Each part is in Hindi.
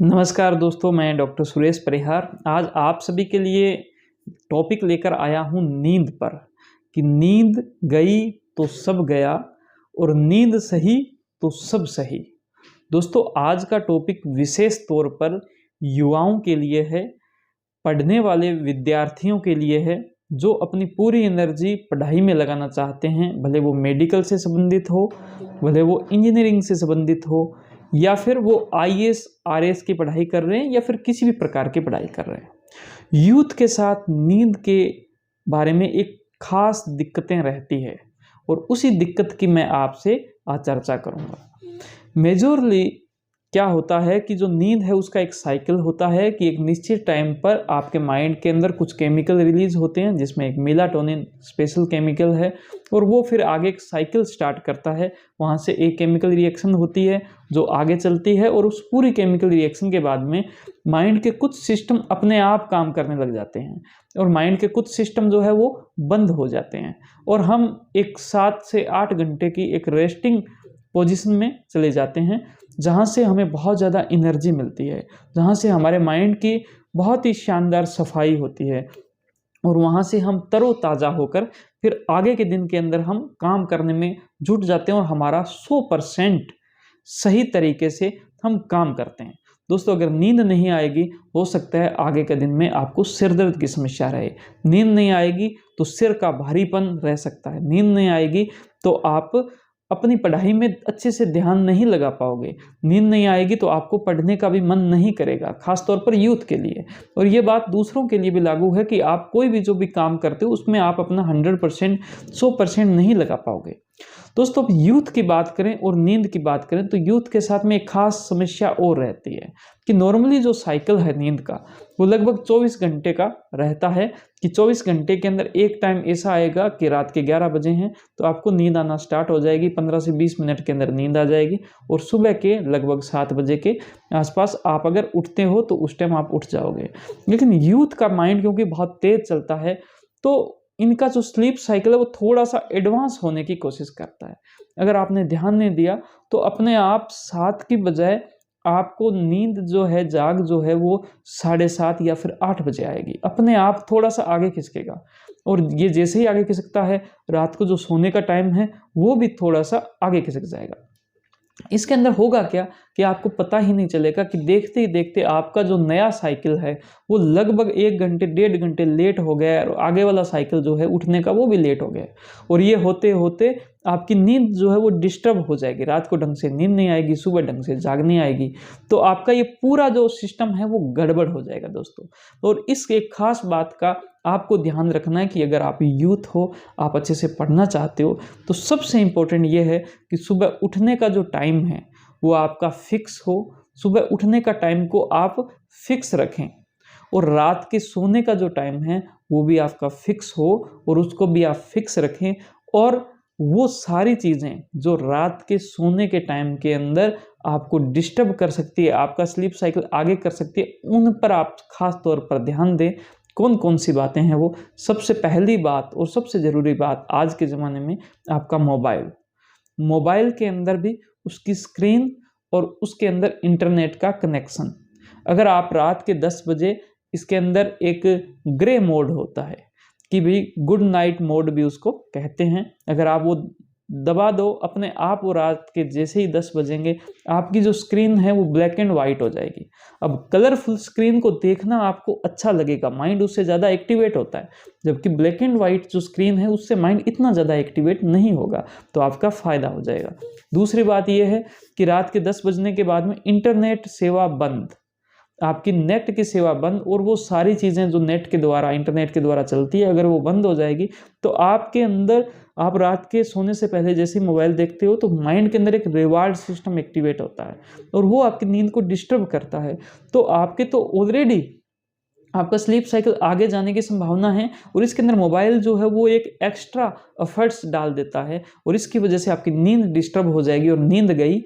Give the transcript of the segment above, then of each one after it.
नमस्कार दोस्तों, मैं डॉक्टर सुरेश परिहार आज आप सभी के लिए टॉपिक लेकर आया हूँ नींद पर कि नींद गई तो सब गया और नींद सही तो सब सही। दोस्तों, आज का टॉपिक विशेष तौर पर युवाओं के लिए है, पढ़ने वाले विद्यार्थियों के लिए है जो अपनी पूरी एनर्जी पढ़ाई में लगाना चाहते हैं, भले वो मेडिकल से संबंधित हो, भले वो इंजीनियरिंग से संबंधित हो, या फिर वो आईएएस आरएएस की पढ़ाई कर रहे हैं या फिर किसी भी प्रकार की पढ़ाई कर रहे हैं। यूथ के साथ नींद के बारे में एक खास दिक्कतें रहती है और उसी दिक्कत की मैं आपसे आज चर्चा करूंगा। मेजरली क्या होता है कि जो नींद है उसका एक साइकिल होता है कि एक निश्चित टाइम पर आपके माइंड के अंदर कुछ केमिकल रिलीज होते हैं, जिसमें एक मेलाटोनिन स्पेशल केमिकल है, और वो फिर आगे एक साइकिल स्टार्ट करता है। वहाँ से एक केमिकल रिएक्शन होती है जो आगे चलती है और उस पूरी केमिकल रिएक्शन के बाद में माइंड के कुछ सिस्टम अपने आप काम करने लग जाते हैं और माइंड के कुछ सिस्टम जो है वो बंद हो जाते हैं और हम एक 7 से 8 घंटे की एक रेस्टिंग पोजीशन में चले जाते हैं, जहाँ से हमें बहुत ज़्यादा एनर्जी मिलती है, जहाँ से हमारे माइंड की बहुत ही शानदार सफाई होती है और वहाँ से हम तरोताज़ा होकर फिर आगे के दिन के अंदर हम काम करने में जुट जाते हैं और हमारा 100% सही तरीके से हम काम करते हैं। दोस्तों, अगर नींद नहीं आएगी, हो सकता है आगे के दिन में आपको सिर दर्द की समस्या रहे। नींद नहीं आएगी तो सिर का भारीपन रह सकता है। नींद नहीं आएगी तो आप अपनी पढ़ाई में अच्छे से ध्यान नहीं लगा पाओगे। नींद नहीं आएगी तो आपको पढ़ने का भी मन नहीं करेगा, खास तौर पर यूथ के लिए। और ये बात दूसरों के लिए भी लागू है कि आप कोई भी जो भी काम करते हो उसमें आप अपना 100% 100% नहीं लगा पाओगे। दोस्तों, यूथ की बात करें और नींद की बात करें तो यूथ के साथ में एक खास समस्या और रहती है कि नॉर्मली जो साइकिल है नींद का वो लगभग 24 घंटे का रहता है कि 24 घंटे के अंदर एक टाइम ऐसा आएगा कि रात के 11 बजे हैं तो आपको नींद आना स्टार्ट हो जाएगी, 15 से 20 मिनट के अंदर नींद आ जाएगी और सुबह के लगभग 7 बजे के आसपास आप अगर उठते हो तो उस टाइम आप उठ जाओगे। लेकिन यूथ का माइंड क्योंकि बहुत तेज चलता है तो इनका जो स्लीप साइकिल है वो थोड़ा सा एडवांस होने की कोशिश करता है। अगर आपने ध्यान नहीं दिया तो अपने आप 7 की बजाय आपको नींद जो है, जाग जो है वो 7:30 या फिर 8 बजे आएगी। अपने आप थोड़ा सा आगे खिसकेगा और ये जैसे ही आगे खिसकता है, रात को जो सोने का टाइम है वो भी थोड़ा सा आगे खिसक जाएगा। इसके अंदर होगा क्या कि आपको पता ही नहीं चलेगा कि देखते ही देखते आपका जो नया साइकिल है वो लगभग 1 घंटे 1.5 घंटे लेट हो गया है और आगे वाला साइकिल जो है उठने का वो भी लेट हो गया है। और ये होते होते आपकी नींद जो है वो डिस्टर्ब हो जाएगी, रात को ढंग से नींद नहीं आएगी, सुबह ढंग से जाग नहीं आएगी, तो आपका ये पूरा जो सिस्टम है वो गड़बड़ हो जाएगा दोस्तों। और इस एक खास बात का आपको ध्यान रखना है कि अगर आप यूथ हो, आप अच्छे से पढ़ना चाहते हो, तो सबसे इम्पोर्टेंट ये है कि सुबह उठने का जो टाइम है वो आपका फिक्स हो। सुबह उठने का टाइम को आप फिक्स रखें और रात के सोने का जो टाइम है वो भी आपका फिक्स हो और उसको भी आप फिक्स रखें। और वो सारी चीज़ें जो रात के सोने के टाइम के अंदर आपको डिस्टर्ब कर सकती है, आपका स्लीप साइकिल आगे कर सकती है, उन पर आप खास तौर पर ध्यान दें। कौन कौन सी बातें हैं वो? सबसे पहली बात और सबसे ज़रूरी बात आज के ज़माने में आपका मोबाइल के अंदर भी उसकी स्क्रीन और उसके अंदर इंटरनेट का कनेक्शन। अगर आप रात के 10 बजे इसके अंदर एक ग्रे मोड होता है कि भाई गुड नाइट मोड भी उसको कहते हैं, अगर आप वो दबा दो अपने आप, वो रात के जैसे ही 10 बजेंगे आपकी जो स्क्रीन है वो ब्लैक एंड वाइट हो जाएगी। अब कलरफुल स्क्रीन को देखना आपको अच्छा लगेगा, माइंड उससे ज़्यादा एक्टिवेट होता है, जबकि ब्लैक एंड वाइट जो स्क्रीन है उससे माइंड इतना ज़्यादा एक्टिवेट नहीं होगा, तो आपका फ़ायदा हो जाएगा। दूसरी बात यह है कि रात के 10 बजने के बाद में इंटरनेट सेवा बंद, आपकी नेट की सेवा बंद, और वो सारी चीज़ें जो नेट के द्वारा इंटरनेट के द्वारा चलती है अगर वो बंद हो जाएगी तो आपके अंदर, आप रात के सोने से पहले जैसे ही मोबाइल देखते हो तो माइंड के अंदर एक रिवार्ड सिस्टम एक्टिवेट होता है और वो आपकी नींद को डिस्टर्ब करता है। तो आपके तो ऑलरेडी आपका स्लीप साइकिल आगे जाने की संभावना है और इसके अंदर मोबाइल जो है वो एक एक्स्ट्रा एफर्ट्स डाल देता है और इसकी वजह से आपकी नींद डिस्टर्ब हो जाएगी और नींद गई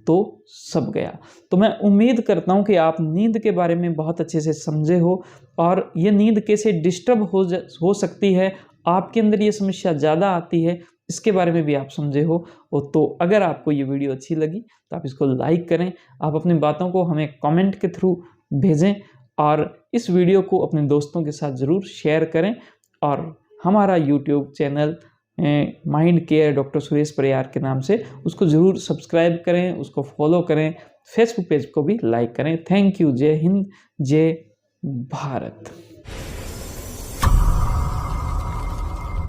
तो सब गया। तो मैं उम्मीद करता हूँ कि आप नींद के बारे में बहुत अच्छे से समझे हो और ये नींद कैसे डिस्टर्ब हो सकती है, आपके अंदर ये समस्या ज़्यादा आती है इसके बारे में भी आप समझे हो। तो अगर आपको ये वीडियो अच्छी लगी तो आप इसको लाइक करें, आप अपनी बातों को हमें कमेंट के थ्रू भेजें और इस वीडियो को अपने दोस्तों के साथ ज़रूर शेयर करें। और हमारा YouTube channel mind care doctor Suresh Parihar के नाम से उसको ज़रूर सब्सक्राइब करें, उसको फॉलो करें, फेसबुक पेज को भी लाइक करें। Thank you. जय हिंद, जय भारत।